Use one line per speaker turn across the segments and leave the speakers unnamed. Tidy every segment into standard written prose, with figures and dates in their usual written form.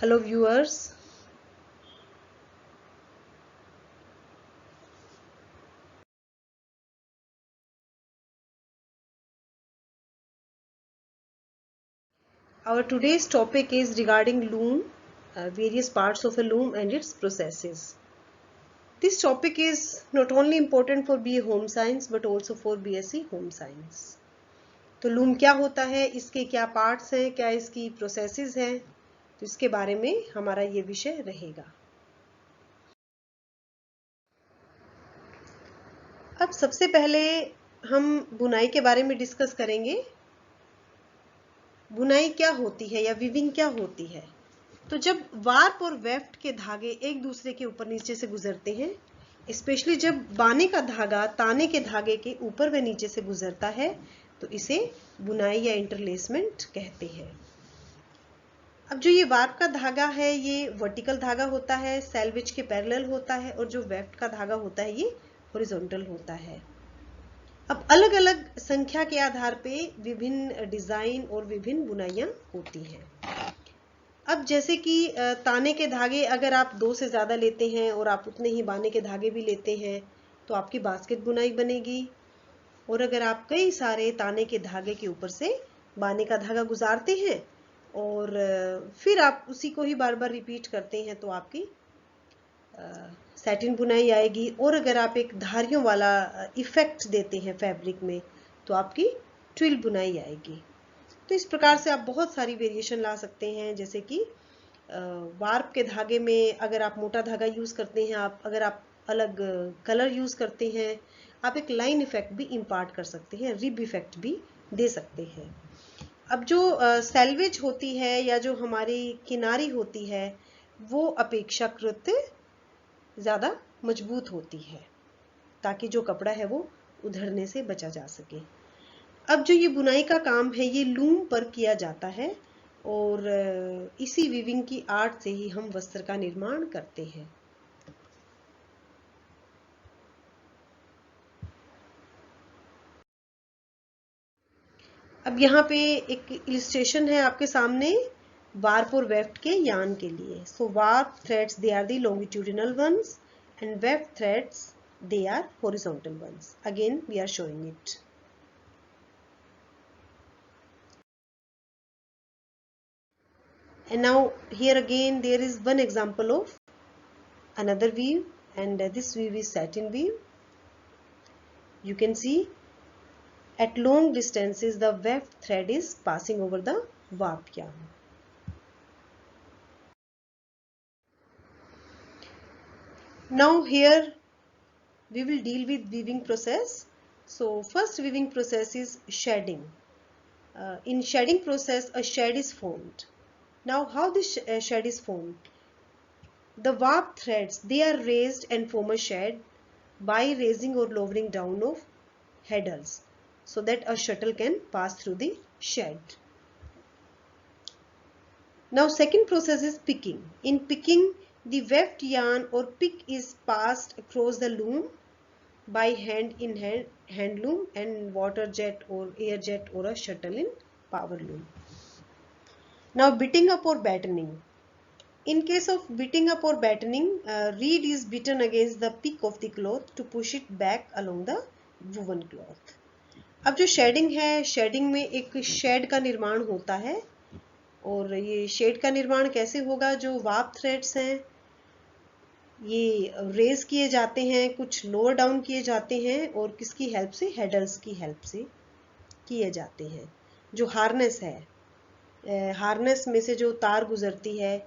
Hello viewers. Our today's topic is regarding loom, various parts of a loom and its processes. This topic is not only important for BA Home Science but also for BSc Home Science. तो loom क्या होता है, इसके क्या parts हैं, क्या इसकी processes हैं, तो इसके बारे में हमारा ये विषय रहेगा। अब सबसे पहले हम बुनाई के बारे में डिस्कस करेंगे। बुनाई क्या होती है या वीविंग क्या होती है। तो जब वार्प और वेफ्ट के धागे एक दूसरे के ऊपर नीचे से गुजरते हैं, स्पेशली जब बाने का धागा ताने के धागे के ऊपर व नीचे से गुजरता है, तो इसे बुनाई या इंटरलेसमेंट कहते हैं। अब जो ये वार्प का धागा है ये वर्टिकल धागा होता है, सेल्वेज के पैरेलल होता है, और जो वेफ्ट का धागा होता है ये हॉरिजॉन्टल होता है। अब अलग अलग संख्या के आधार पे विभिन्न डिजाइन और विभिन्न बुनाइयां होती हैं। अब जैसे कि ताने के धागे अगर आप 2 से ज़्यादा लेते हैं और आप उतने ही बाने के धागे भी लेते हैं तो आपकी बास्केट बुनाई बनेगी। और अगर आप कई सारे ताने के धागे के ऊपर से बाने का धागा गुजारते हैं और फिर आप उसी को ही बार बार रिपीट करते हैं तो आपकी सैटिन बुनाई आएगी। और अगर आप एक धारियों वाला इफेक्ट देते हैं फैब्रिक में तो आपकी ट्विल बुनाई आएगी। तो इस प्रकार से आप बहुत सारी वेरिएशन ला सकते हैं। जैसे कि वार्प के धागे में अगर आप मोटा धागा यूज करते हैं, अगर आप अलग कलर यूज करते हैं, आप एक लाइन इफेक्ट भी इम्पार्ट कर सकते हैं, रिब इफेक्ट भी दे सकते हैं। अब जो सेल्वेज होती है या जो हमारी किनारी होती है वो अपेक्षाकृत ज्यादा मजबूत होती है ताकि जो कपड़ा है वो उधड़ने से बचा जा सके। अब जो ये बुनाई का काम है ये लूम पर किया जाता है और इसी वीविंग की आर्ट से ही हम वस्त्र का निर्माण करते हैं। अब यहाँ पे एक इलिस्ट्रेशन है आपके सामने वार्प और वेफ्ट के यान के लिए। So warp threads they are the longitudinal ones and weft threads they are horizontal ones. Again we are showing it. And now here again there is one example of another weave, and this weave is satin weave. You can see at long distances the weft thread is passing over the warp yarn. Now here we will deal with weaving process. So first weaving process is shedding. In shedding process a shed is formed. Now how this shed is formed? The warp threads they are raised and form a shed by raising or lowering down of heddles so that a shuttle can pass through the shed. Now second process is picking. In picking the weft yarn or pick is passed across the loom by hand in hand loom and water jet or air jet or a shuttle in power loom. Now bitting up or battening. In case of bitting up or battening, reed is bitten against the peak of the cloth to push it back along the woven cloth. अब जो shading है, shading में एक shade का निर्माण होता है और ये शेड का निर्माण कैसे होगा? जो वार्प थ्रेड्स हैं ये रेज किए जाते हैं, कुछ लोअर डाउन किए जाते हैं और किसकी हेल्प से? हेडल्स की हेल्प से किए जाते हैं। जो हार्नेस है, हार्नेस में से जो तार गुजरती है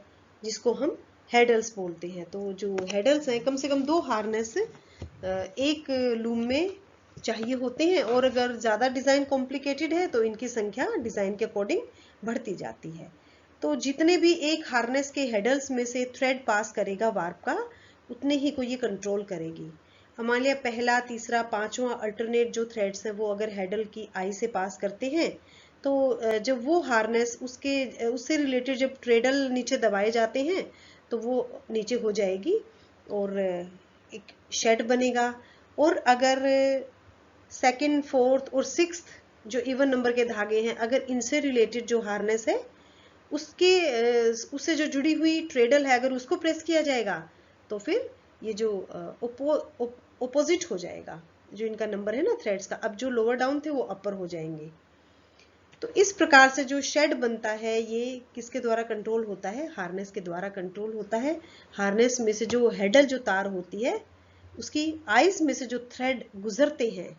जिसको हम हेडल्स बोलते हैं, तो जो हेडल्स हैं कम से कम 2 हार्नेस एक लूम में चाहिए होते हैं। और अगर ज़्यादा डिज़ाइन कॉम्प्लिकेटेड है तो इनकी संख्या डिज़ाइन के अकॉर्डिंग बढ़ती जाती है। तो जितने भी एक हार्नेस के हेडल्स में से थ्रेड पास करेगा वार्प का, उतने ही को ये कंट्रोल करेगी। मान लिया पहला, तीसरा, पांचवा अल्टरनेट जो थ्रेड्स हैं वो अगर हेडल की आई से पास करते हैं तो जब वो हार्नेस उससे रिलेटेड जब ट्रेडल नीचे दबाए जाते हैं तो वो नीचे हो जाएगी और एक शेड बनेगा। और अगर सेकंड, फोर्थ और सिक्स्थ जो इवन नंबर के धागे हैं अगर इनसे रिलेटेड जो हार्नेस है उससे जो जुड़ी हुई ट्रेडल है, अगर उसको प्रेस किया जाएगा तो फिर ये जो ओपोजिट हो जाएगा, जो इनका नंबर है ना थ्रेड्स का, अब जो लोअर डाउन थे वो अपर हो जाएंगे। तो इस प्रकार से जो शेड बनता है ये किसके द्वारा कंट्रोल होता है? हार्नेस के द्वारा कंट्रोल होता है। हार्नेस में से जो हेडल जो तार होती है उसकी आइस में से जो थ्रेड गुजरते हैं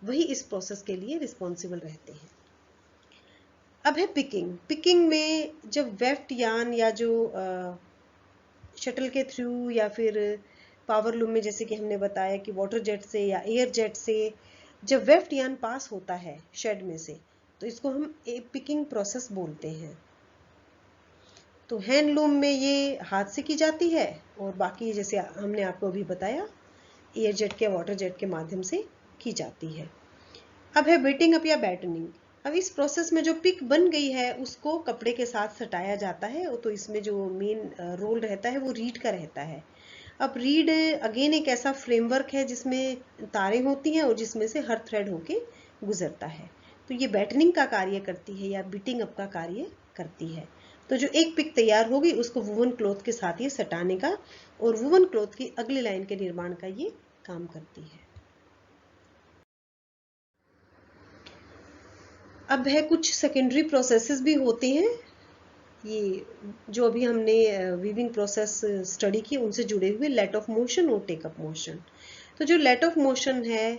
वही इस प्रोसेस के लिए रिस्पॉन्सिबल रहते हैं। अब है पिकिंग। पिकिंग में जब वेफ्ट यार्न या जो शटल के थ्रू या फिर पावर लूम में, जैसे कि हमने बताया कि वाटर जेट से या एयर जेट से जब वेफ्ट यार्न पास होता है शेड में से, तो इसको हम एक पिकिंग प्रोसेस बोलते हैं। तो हैंडलूम में ये हाथ से की जाती है और बाकी जैसे हमने आपको अभी बताया एयर जेट के वाटर जेट के माध्यम से की जाती है। अब है बेटिंग अप या बैटनिंग। अब इस प्रोसेस में जो पिक बन गई है उसको कपड़े के साथ सटाया जाता है, तो इसमें जो मेन रोल रहता है वो रीड का रहता है। अब रीड अगेन एक ऐसा फ्रेमवर्क है जिसमें तारें होती हैं और जिसमें से हर थ्रेड होके गुजरता है, तो ये बैटनिंग का कार्य करती है या बीटिंग अप का कार्य करती है। तो जो एक पिक तैयार होगी उसको वुवन क्लॉथ के साथ ये सटाने का और वुवन क्लॉथ की अगली लाइन के निर्माण का ये काम करती है। अब है कुछ सेकेंडरी प्रोसेसेस भी होते हैं, ये जो अभी हमने वीविंग प्रोसेस स्टडी की उनसे जुड़े हुए, लेट ऑफ मोशन और टेक अप मोशन। तो जो लेट ऑफ मोशन है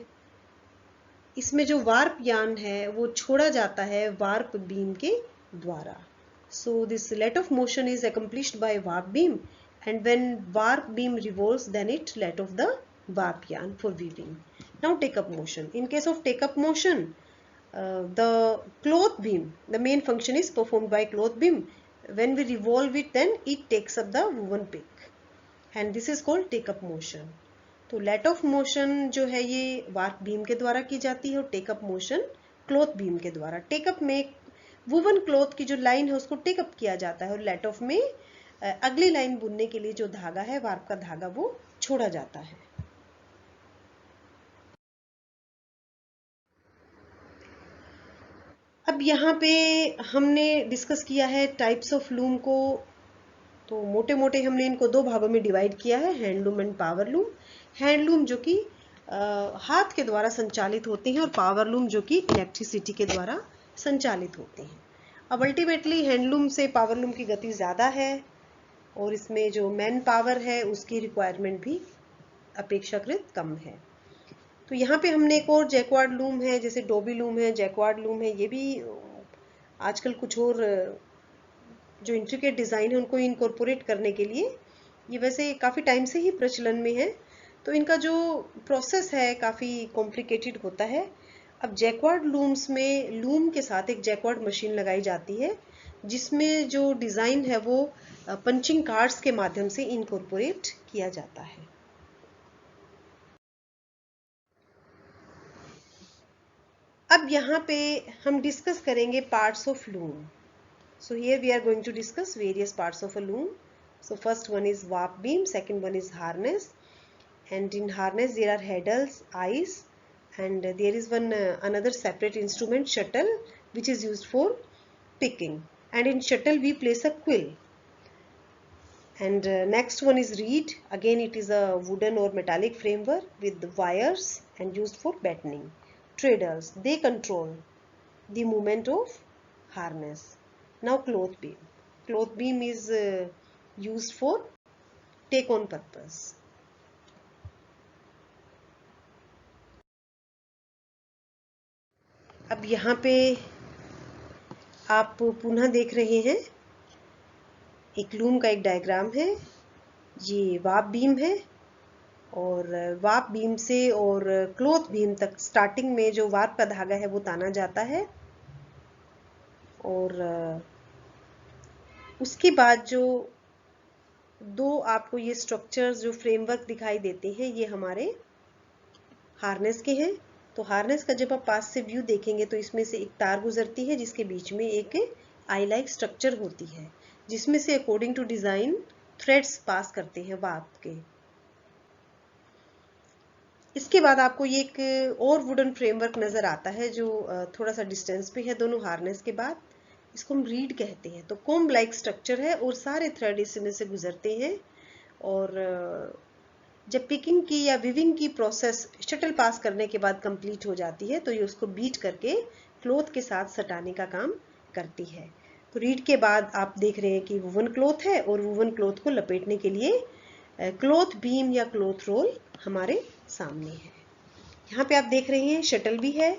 इसमें जो वार्प यार्न है वो छोड़ा जाता है वार्प बीम के द्वारा। So this let off motion is accomplished by warp beam, and when warp beam revolves then it let off the warp yarn for weaving. Now take up motion. In case of take up motion, the cloth beam, the main function is performed by cloth beam. When we revolve it then it takes up the woven pick and this is called take up motion. तो late off motion जो है ये warp beam के द्वारा की जाती है और take up motion cloth beam के द्वारा। टेकअप में वुवन क्लॉथ की जो लाइन है उसको टेकअप किया जाता है और लेट ऑफ में अगली लाइन बुनने के लिए जो धागा है वार्प का धागा वो छोड़ा जाता है। अब यहाँ पे हमने डिस्कस किया है टाइप्स ऑफ लूम को, तो मोटे मोटे हमने इनको दो भागों में डिवाइड किया है, handloom and power loom. Handloom जो कि हाथ के द्वारा संचालित होते हैं और पावर लूम जो कि इलेक्ट्रिसिटी के द्वारा संचालित होते हैं। अब अल्टीमेटली हैंडलूम से पावर लूम की गति ज़्यादा है और इसमें जो मैन पावर है उसकी रिक्वायरमेंट भी अपेक्षाकृत कम है। तो यहाँ पे हमने एक और जैक्वार्ड लूम है, जैसे डोबी लूम है, जैक्वार्ड लूम है, ये भी आजकल कुछ और जो इंट्रिकेट डिज़ाइन है उनको इनकॉर्पोरेट करने के लिए, ये वैसे काफ़ी टाइम से ही प्रचलन में है, तो इनका जो प्रोसेस है काफ़ी कॉम्प्लिकेटेड होता है। अब जैक्वार्ड लूम्स में लूम के साथ एक जैक्वार्ड मशीन लगाई जाती है जिसमें जो डिज़ाइन है वो पंचिंग कार्ड्स के माध्यम से इनकॉर्पोरेट किया जाता है। अब यहाँ पे हम डिस्कस करेंगे parts of loom. So here we are going to discuss various parts of a loom. So first one is warp beam, second one is harness, and in harness there are heddles, eyes, and there is one another separate instrument, shuttle, which is used for picking, and in shuttle we place a quill. And next one is reed, again it is a wooden or metallic framework with wires and used for battening. Treadles, they control the movement of harness. Now cloth beam. Cloth beam is used for take on purpose. अब यहाँ पे आप पुनः देख रहे हैं एक loom का एक डायग्राम है, ये वार्प बीम है और वार्प बीम से और क्लॉथ बीम तक स्टार्टिंग में जो वार्प का धागा है वो ताना जाता है और उसके बाद जो दो आपको ये स्ट्रक्चर्स जो फ्रेमवर्क दिखाई देते हैं ये हमारे हार्नेस के हैं। तो हार्नेस का जब आप पास से व्यू देखेंगे तो इसमें से एक तार गुजरती है जिसके बीच में एक आई लाइक स्ट्रक्चर होती है जिसमें से अकॉर्डिंग टू डिजाइन थ्रेड्स पास करते हैं वार्प के। इसके बाद आपको ये एक और वुडन फ्रेमवर्क नजर आता है जो थोड़ा सा डिस्टेंस पे है दोनों हार्नेस के बाद, इसको हम रीड कहते हैं। तो कोम्ब लाइक स्ट्रक्चर है और सारे थ्रेड इसमें से गुजरते हैं। और जब पिकिंग की या वीविंग की प्रोसेस शटल पास करने के बाद कंप्लीट हो जाती है तो ये उसको बीट करके क्लॉथ के साथ सटाने का काम करती है। तो रीड के बाद आप देख रहे हैं कि वुवन क्लॉथ है और वुवन क्लॉथ को लपेटने के लिए क्लॉथ बीम या क्लॉथ रोल हमारे सामने है। यहाँ पे आप देख रहे हैं शटल भी है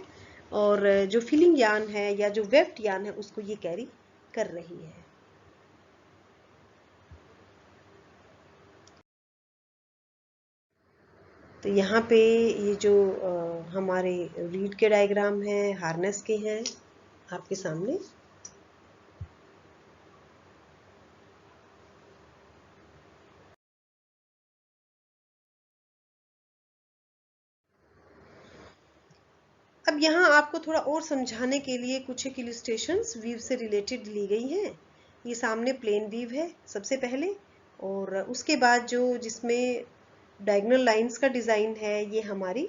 और जो फिलिंग यार्न है या जो वेफ्ट यार्न है उसको ये कैरी कर रही है। तो यहाँ पे ये जो हमारे रीड के डायग्राम हैं, हार्नेस के हैं आपके सामने। अब यहाँ आपको थोड़ा और समझाने के लिए कुछ एक इलस्ट्रेशंस वीव से रिलेटेड ली गई हैं। ये सामने प्लेन वीव है सबसे पहले, और उसके बाद जो जिसमें डायगोनल लाइंस का डिज़ाइन है ये हमारी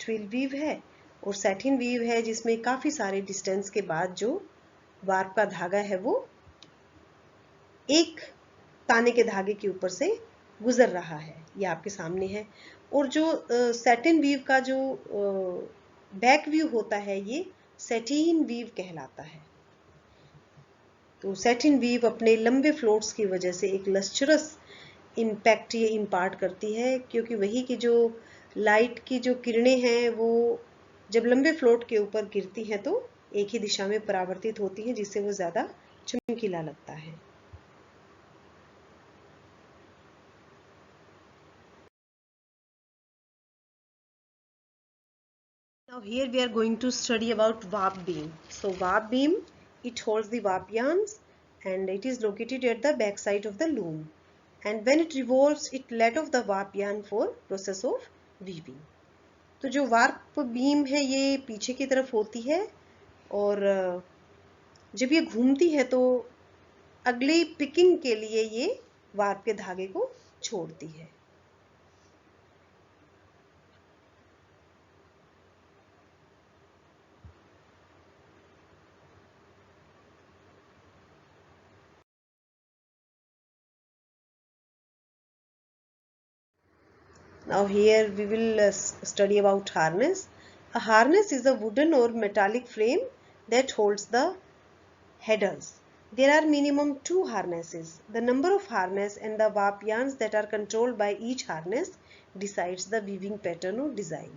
ट्विल वीव है, और सैटिन वीव है जिसमें काफ़ी सारे डिस्टेंस के बाद जो वार्प का धागा है वो एक ताने के धागे के ऊपर से गुजर रहा है, ये आपके सामने है। और जो सैटिन वीव का जो बैक व्यू होता है ये सैटिन वीव कहलाता है। तो सैटिन वीव अपने लंबे फ्लोट्स की वजह से एक लस्चरस इम्पैक्ट ये इम्पार्ट करती है, क्योंकि वही की जो लाइट की जो किरणें हैं वो जब लंबे फ्लोट के ऊपर गिरती हैं तो एक ही दिशा में परावर्तित होती हैं, जिससे वो ज़्यादा चमकीला लगता है। Now here we are going to study about warp beam. So warp beam, it holds the warp yarns and it is located at the back side of the loom. And when it revolves, it let off the warp yarn for process of weaving. तो जो warp beam है ये पीछे की तरफ होती है और जब ये घूमती है तो अगली पिकिंग के लिए ये वार्प के धागे को छोड़ती है। Now here we will study about harness. A harness is a wooden or metallic frame that holds the headers. There are minimum 2 harnesses. The number of harness and the warp yarns that are controlled by each harness decides the weaving pattern or design.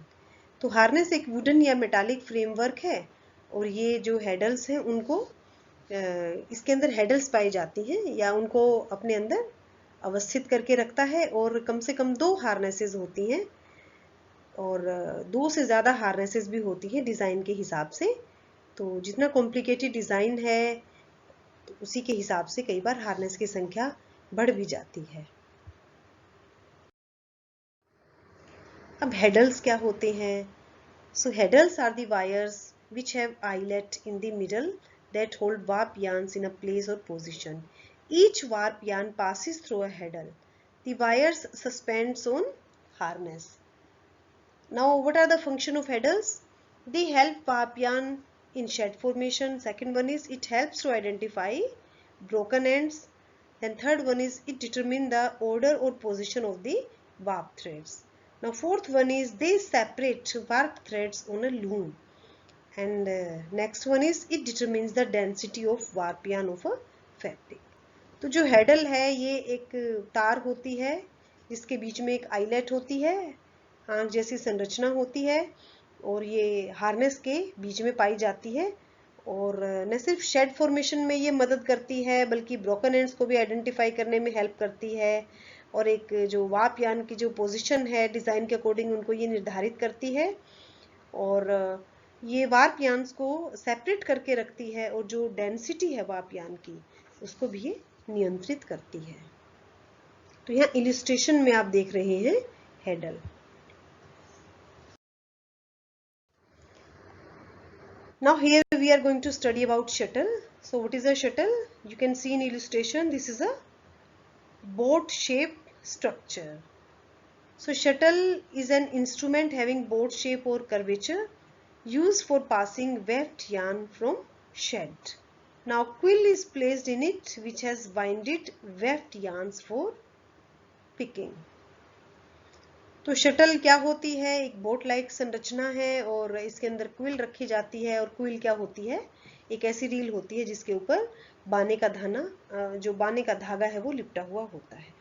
तो harness एक wooden या metallic framework है और ये जो heddles हैं उनको इसके अंदर हेडल्स पाई जाती हैं या उनको अपने अंदर अवस्थित करके रखता है, और कम से कम 2 हार्नेसेस होती हैं और 2 से ज़्यादा हार्नेसेस भी होती हैं डिज़ाइन के हिसाब से। तो जितना कॉम्प्लिकेटेड डिज़ाइन है तो उसी के हिसाब से कई बार हार्नेस की संख्या बढ़ भी जाती है। अब हेडल्स क्या होते हैं? So heddles are the wires which have eyelet in the middle that hold warp yarns in a place or position. Each warp yarn passes through a heddle. The wires suspends on harness. Now what are the function of heddles? They help warp yarn in shed formation. Second one is it helps to identify broken ends. Then third one is it determines the order or position of the warp threads. Now fourth one is they separate warp threads on a loom. And next one is it determines the density of warp yarn of a fabric. तो जो hadal है ये एक तार होती है जिसके बीच में एक आईलेट होती है, आंख जैसी संरचना होती है, और ये हार्नेस के बीच में पाई जाती है। और न सिर्फ शेड फॉर्मेशन में ये मदद करती है बल्कि ब्रोकन एंड्स को भी आइडेंटिफाई करने में हेल्प करती है, और एक जो वार्प यार्न की जो पोजीशन है डिज़ाइन के अकॉर्डिंग उनको ये निर्धारित करती है, और ये वार्प यार्न्स को सेपरेट करके रखती है, और जो डेंसिटी है वार्प यार्न की उसको भी ये नियंत्रित करती है। तो यहाँ इलिस्ट्रेशन में आप देख रहे हैं hadal. Now here we are going to study about shuttle. So what is a shuttle? You can see in illustration this is a boat shaped structure. So shuttle is an instrument having boat shape or curvature used for passing weft yarn from shed. Now quill is placed in it which has binded weft yarns for picking. तो shuttle क्या होती है? एक boat like संरचना है और इसके अंदर क्विल रखी जाती है। और क्विल क्या होती है? एक ऐसी रील होती है जिसके ऊपर बाने का जो बाने का धागा है वो लिपटा हुआ होता है।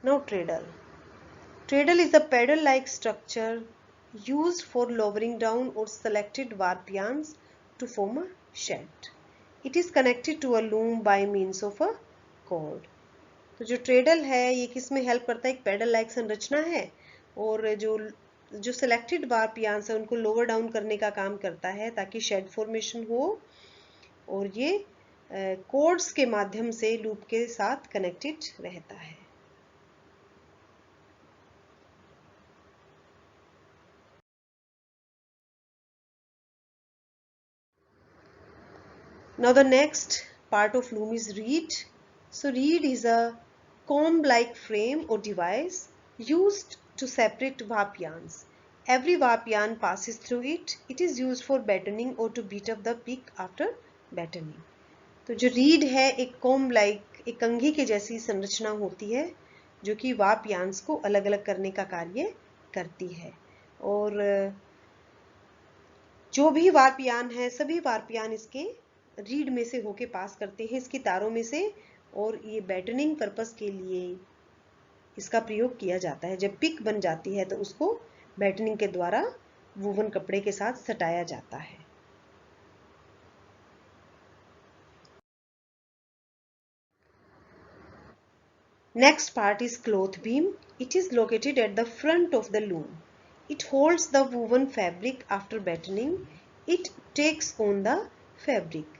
Now treadle. Treadle is a paddle-like structure used for lowering down or selected warp yarns to form a shed. It is connected to a loom by means of a cord. तो जो ट्रेडल है ये किस में हेल्प करता है? एक pedal like संरचना है और जो सिलेक्टेड वार्प यार्न्स है उनको लोअर डाउन करने का काम करता है ताकि शेड फॉर्मेशन हो, और ये कॉर्ड्स के माध्यम से लूप के साथ कनेक्टेड रहता है। Now the next part of loom is reed. So reed is a comb-like frame or device used to separate warp yarns. Every warp yarn passes through it. It is used for battening or to beat up the pick after battening. तो जो read है एक comb like, एक कंघी के जैसी संरचना होती है जो कि वार्प यार्न्स को अलग अलग करने का कार्य करती है। और जो भी वार्प यार्न है सभी वार्प यार्न इसके रीड में से होके पास करते हैं, इसकी तारों में से, और ये बैटनिंग पर्पस के लिए इसका प्रयोग किया जाता है। जब पिक बन जाती है तो उसको बैटनिंग के द्वारा वूवन कपड़े के साथ सटाया जाता है। Next part is cloth beam. It is located at the front of the loom. It holds the woven fabric after battening. It takes on the fabric.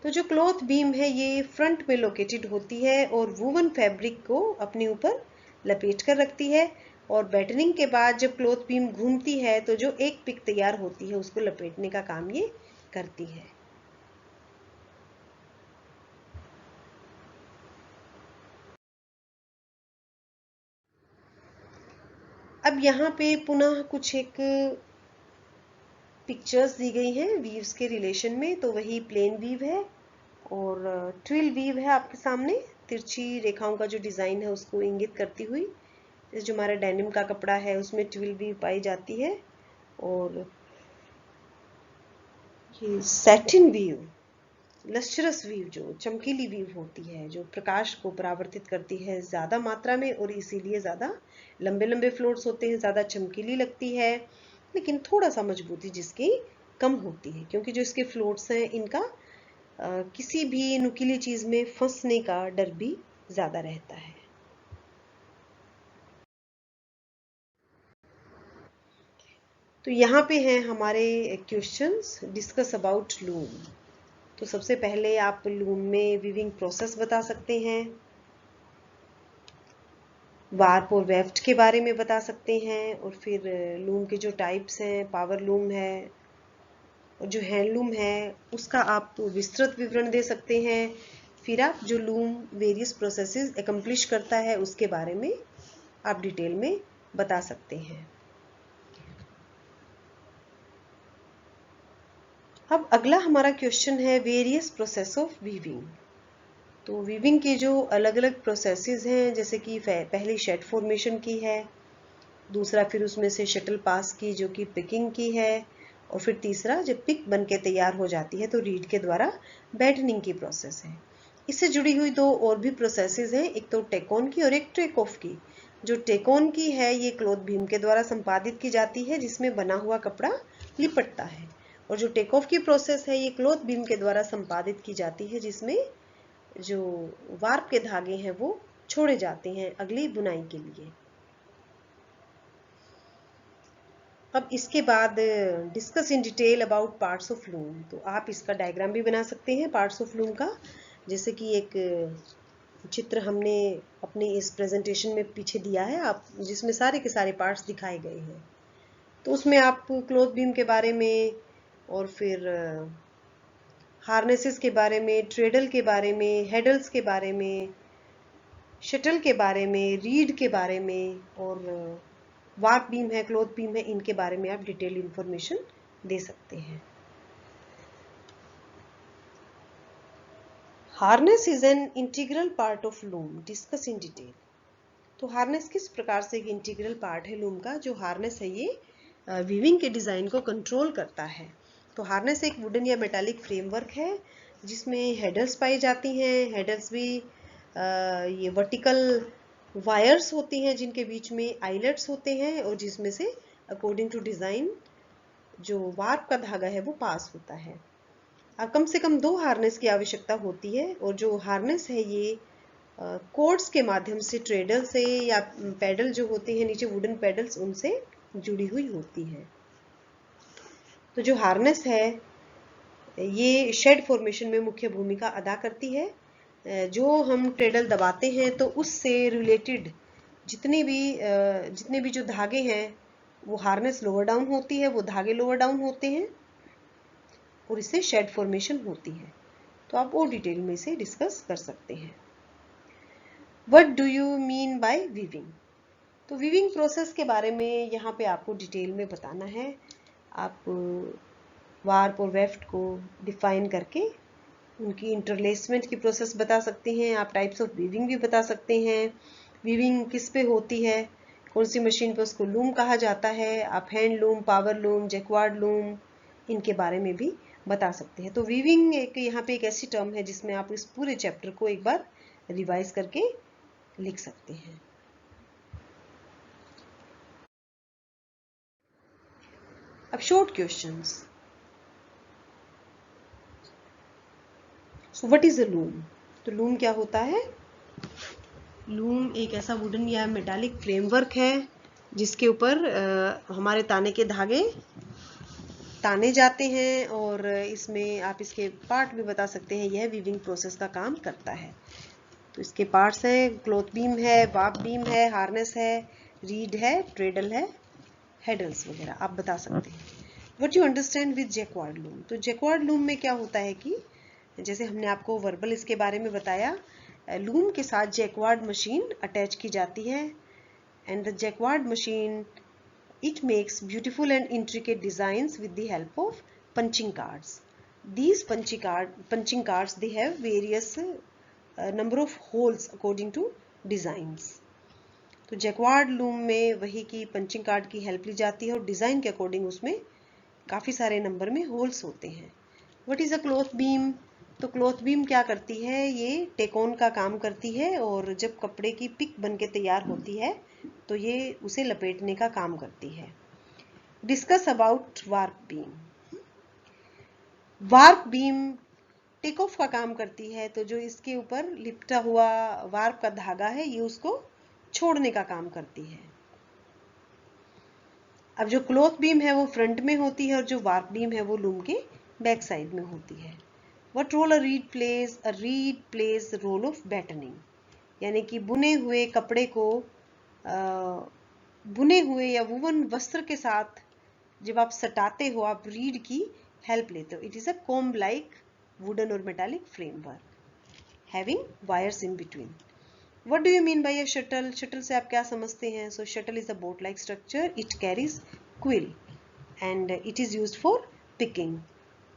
तो जो क्लॉथ बीम है ये फ्रंट में लोकेटेड होती है और वूवन फैब्रिक को अपने ऊपर लपेट कर रखती है, और बैटनिंग के बाद जब क्लॉथ बीम घूमती है तो जो एक पिक तैयार होती है उसको लपेटने का काम ये करती है। अब यहाँ पे पुनः कुछ एक पिक्चर्स दी गई हैं वीव्स के रिलेशन में। तो वही प्लेन वीव है और ट्विल वीव है आपके सामने, तिरछी रेखाओं का जो डिजाइन है उसको इंगित करती हुई। जो हमारा डेनिम का कपड़ा है उसमें ट्विल वीव पाई जाती है। और ये सैटिन वीव, लस्ट्रस वीव, जो चमकीली वीव होती है, जो प्रकाश को परावर्तित करती है ज्यादा मात्रा में और इसीलिए ज्यादा लंबे लंबे फ्लोट्स होते हैं, ज्यादा चमकीली लगती है, लेकिन थोड़ा सा मजबूती जिसकी कम होती है क्योंकि जो इसके फ्लोट्स हैं इनका किसी भी नुकीली चीज में फंसने का डर भी ज्यादा रहता है। तो यहाँ पे हैं हमारे क्वेश्चंस, डिस्कस अबाउट लूम। तो सबसे पहले आप लूम में वीविंग प्रोसेस बता सकते हैं, वार्प और वेफ्ट के बारे में बता सकते हैं, और फिर लूम के जो टाइप्स हैं, पावर लूम है और जो हैंडलूम है उसका आप विस्तृत विवरण दे सकते हैं। फिर आप जो लूम वेरियस प्रोसेसेस एकम्प्लिश करता है उसके बारे में आप डिटेल में बता सकते हैं। अब अगला हमारा क्वेश्चन है वेरियस प्रोसेस ऑफ वीविंग। तो वीविंग के जो अलग अलग प्रोसेसेस हैं, जैसे कि पहली शेड फॉर्मेशन की है, दूसरा फिर उसमें से शटल पास की जो कि पिकिंग की है, और फिर तीसरा जब पिक बन के तैयार हो जाती है तो रीड के द्वारा बैटनिंग की प्रोसेस है। इससे जुड़ी हुई दो और भी प्रोसेसेस हैं, एक तो टेक ऑन की और एक टेक ऑफ की। जो टेक ऑन की है ये क्लॉथ बीम के द्वारा संपादित की जाती है जिसमें बना हुआ कपड़ा लिपटता है, और जो टेक ऑफ की प्रोसेस है ये क्लॉथ बीम के द्वारा संपादित की जाती है जिसमें जो वार्प के धागे हैं वो छोड़े जाते हैं अगली बुनाई के लिए। अब इसके बाद discuss in detail about parts of loom. तो आप इसका डायग्राम भी बना सकते हैं पार्ट्स ऑफ लूम का, जैसे कि एक चित्र हमने अपने इस प्रेजेंटेशन में पीछे दिया है आप, जिसमें सारे के सारे पार्ट्स दिखाए गए हैं। तो उसमें आप क्लॉथ बीम के बारे में और फिर हार्नेसेस के बारे में, ट्रेडल के बारे में, हेडल्स के बारे में, शटल के बारे में, रीड के बारे में, और वार्प बीम है, क्लॉथ बीम है, इनके बारे में आप डिटेल इंफॉर्मेशन दे सकते हैं। Harness is an integral part of loom, discuss in detail. तो हार्नेस किस प्रकार से एक इंटीग्रल पार्ट है लूम का? जो हार्नेस है ये वीविंग के डिज़ाइन को कंट्रोल करता है। तो हार्नेस एक वुडन या मेटालिक फ्रेमवर्क है जिसमें हेडल्स पाई जाती हैं। हेडल्स भी ये वर्टिकल वायर्स होती हैं जिनके बीच में आइलेट्स होते हैं और जिसमें से अकॉर्डिंग टू डिज़ाइन जो वार्प का धागा है वो पास होता है। कम से कम 2 हार्नेस की आवश्यकता होती है और जो हार्नेस है ये कॉर्ड्स के माध्यम से ट्रेडल से या पैडल जो होते हैं नीचे वुडन पैडल्स उनसे जुड़ी हुई होती है। तो जो हार्नेस है ये शेड फॉर्मेशन में मुख्य भूमिका अदा करती है। जो हम ट्रेडल दबाते हैं तो उससे रिलेटेड जितने भी जो धागे हैं वो हार्नेस लोअर डाउन होती है, वो धागे लोअर डाउन होते हैं और इससे शेड फॉर्मेशन होती है। तो आप और डिटेल में इसे डिस्कस कर सकते हैं। What do you mean by weaving? तो वीविंग प्रोसेस के बारे में यहाँ पे आपको डिटेल में बताना है। आप वार्प और वेफ्ट को डिफाइन करके उनकी इंटरलेसमेंट की प्रोसेस बता सकते हैं। आप टाइप्स ऑफ वीविंग भी बता सकते हैं। वीविंग किस पे होती है, कौन सी मशीन पे उसको लूम कहा जाता है। आप hand loom, power loom, jacquard loom इनके बारे में भी बता सकते हैं। तो वीविंग एक यहाँ पे एक ऐसी टर्म है जिसमें आप इस पूरे चैप्टर को एक बार रिवाइज करके लिख सकते हैं। अब short questions. So what is a loom? तो लूम क्या होता है? लूम एक ऐसा वुडन या मेटालिक फ्रेमवर्क है जिसके ऊपर हमारे ताने के धागे ताने जाते हैं और इसमें आप इसके पार्ट भी बता सकते हैं। यह वीविंग प्रोसेस का काम करता है। तो इसके पार्ट्स हैं, क्लॉथ बीम है, वार्प बीम है, हार्नेस है, रीड है, ट्रेडल है, हेडल्स वगैरह आप बता सकते हैं। What you understand with jacquard loom? तो जैक्वार्ड लूम में क्या होता है कि जैसे हमने आपको वर्बल इसके बारे में बताया, लूम के साथ जैक्वार्ड मशीन अटैच की जाती है and the jacquard machine it makes beautiful and intricate designs with the help of punching cards. These punching cards they have various number of holes according to designs. तो jacquard loom में वही की punching card की help ली जाती है और design के according उसमें काफ़ी सारे नंबर में होल्स होते हैं। What is a cloth beam? तो क्लॉथ बीम क्या करती है? ये टेकोन का काम करती है और जब कपड़े की पिक बन के तैयार होती है तो ये उसे लपेटने का काम करती है। Discuss about warp beam. Warp beam take off का काम करती है, तो जो इसके ऊपर लिपटा हुआ वार्प का धागा है ये उसको छोड़ने का काम करती है। अब जो क्लॉथ बीम है वो फ्रंट में होती है और जो वार्प बीम है वो लूम के बैक साइड में होती है। What role a reed plays? A reed plays role of battening, यानी कि बुने हुए कपड़े को बुने हुए या वुवन वस्त्र के साथ जब आप सटाते हो आप रीड की हेल्प लेते हो। It is a comb like wooden और metallic framework having wires in between. What do you mean by a shuttle? Shuttle से आप क्या समझते हैं? So shuttle is a boat like structure, it carries quill and it is used for picking.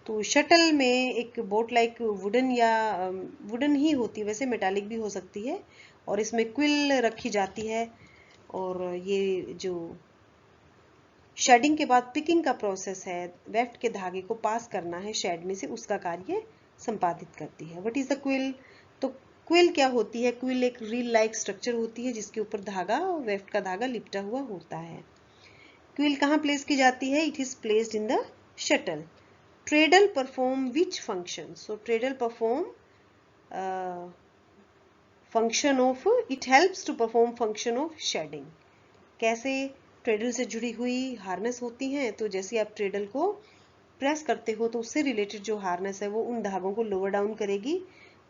तो shuttle में एक boat like wooden या wooden ही होती है, वैसे मेटालिक भी हो सकती है, और इसमें क्विल रखी जाती है और ये जो शेडिंग के बाद पिकिंग का प्रोसेस है, वेफ्ट के धागे को पास करना है शेड में से, उसका कार्य संपादित करती है। What is the quill? तो क्विल क्या होती है? क्विल एक रील लाइक स्ट्रक्चर होती है जिसके ऊपर धागा, वेफ्ट का धागा लिपटा हुआ होता है। क्विल कहाँ प्लेस की जाती है? It is placed in the shuttle. Treadle perform which function? So treadle perform function of, it helps to perform function of shedding. कैसे? ट्रेडल से जुड़ी हुई हार्नेस होती हैं, तो जैसे आप ट्रेडल को प्रेस करते हो तो उससे रिलेटेड जो हार्नेस है वो उन धागों को लोअर डाउन करेगी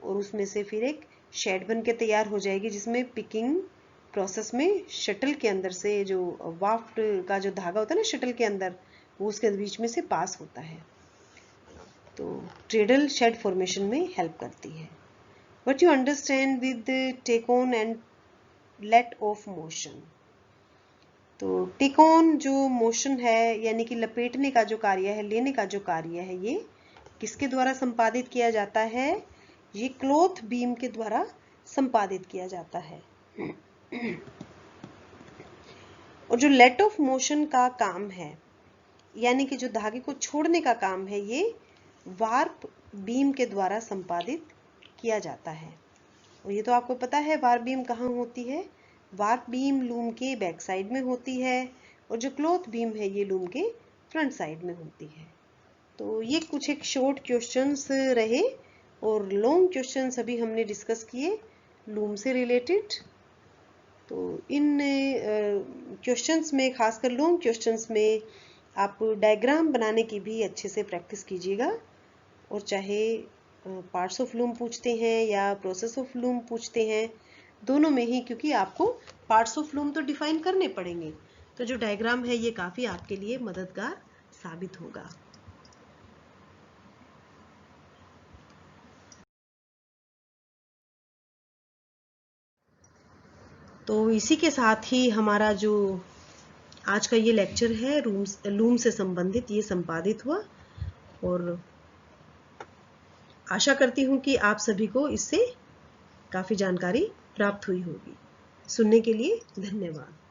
और उसमें से फिर एक शेड बन के तैयार हो जाएगी जिसमें पिकिंग प्रोसेस में शटल के अंदर से जो वाफ्ट का जो धागा होता है ना शटल के अंदर, वो उसके बीच में से पास होता है। तो ट्रेडल शेड फॉर्मेशन में हेल्प करती है। What you understand with take on and let off motion? तो टेक ऑन जो मोशन है यानी कि लपेटने का जो कार्य है, लेने का जो कार्य है, ये किसके द्वारा संपादित किया जाता है? ये क्लॉथ बीम के द्वारा संपादित किया जाता है। और जो लेट ऑफ मोशन का काम है, यानी कि जो धागे को छोड़ने का काम है, ये वार्प बीम के द्वारा संपादित किया जाता है। और ये तो आपको पता है वार्प बीम कहाँ होती है। वार्प बीम लूम के बैक साइड में होती है और जो क्लॉथ बीम है ये लूम के फ्रंट साइड में होती है। तो ये कुछ एक शॉर्ट क्वेश्चंस रहे और लॉन्ग क्वेश्चंस अभी हमने डिस्कस किए लूम से रिलेटेड। तो इन क्वेश्चंस में, खासकर लॉन्ग क्वेश्चंस में, आप डायग्राम बनाने की भी अच्छे से प्रैक्टिस कीजिएगा। और चाहे पार्ट्स ऑफ लूम पूछते हैं या प्रोसेस ऑफ लूम पूछते हैं, दोनों में ही, क्योंकि आपको पार्ट्स ऑफ लूम तो डिफाइन करने पड़ेंगे, तो जो डायग्राम है ये काफी आपके लिए मददगार साबित होगा। तो इसी के साथ ही हमारा जो आज का ये लेक्चर है लूम से संबंधित, ये संपादित हुआ। और आशा करती हूँ कि आप सभी को इससे काफी जानकारी प्राप्त हुई होगी। सुनने के लिए धन्यवाद।